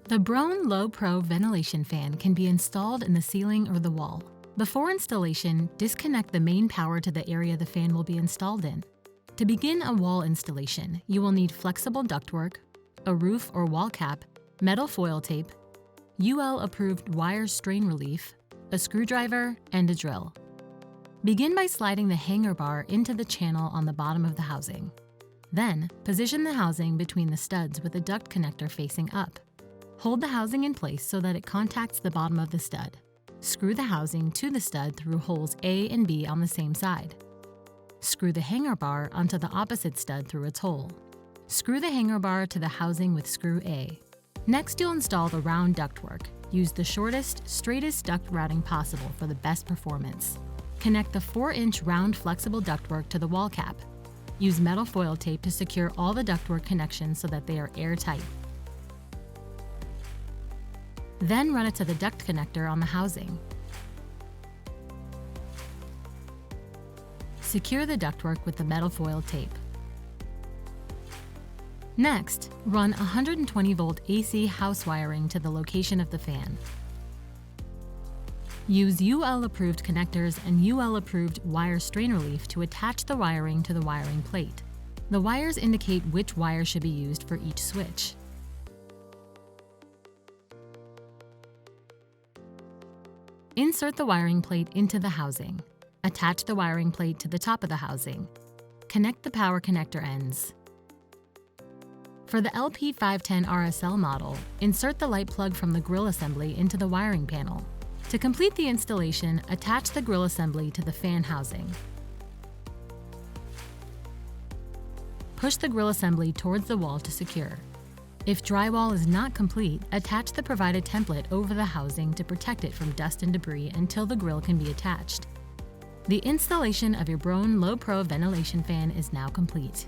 The Broan-NuTone ventilation fan can be installed in the ceiling or the wall. Before installation, disconnect the main power to the area the fan will be installed in. To begin a wall installation, you will need flexible ductwork, a roof or wall cap, metal foil tape, UL-approved wire strain relief, a screwdriver, and a drill. Begin by sliding the hanger bar into the channel on the bottom of the housing. Then, position the housing between the studs with the duct connector facing up. Hold the housing in place so that it contacts the bottom of the stud. Screw the housing to the stud through holes A and B on the same side. Screw the hanger bar onto the opposite stud through its hole. Screw the hanger bar to the housing with screw A. Next, you'll install the round ductwork. Use the shortest, straightest duct routing possible for the best performance. Connect the 4-inch round flexible ductwork to the wall cap. Use metal foil tape to secure all the ductwork connections so that they are airtight. Then run it to the duct connector on the housing. Secure the ductwork with the metal foil tape. Next, run 120-volt AC house wiring to the location of the fan. Use UL-approved connectors and UL-approved wire strain relief to attach the wiring to the wiring plate. The wires indicate which wire should be used for each switch. Insert the wiring plate into the housing. Attach the wiring plate to the top of the housing. Connect the power connector ends. For the LP510 RSL model, insert the light plug from the grill assembly into the wiring panel. To complete the installation, attach the grill assembly to the fan housing. Push the grill assembly towards the wall to secure. If drywall is not complete, attach the provided template over the housing to protect it from dust and debris until the grill can be attached. The installation of your Broan-NuTone ventilation fan is now complete.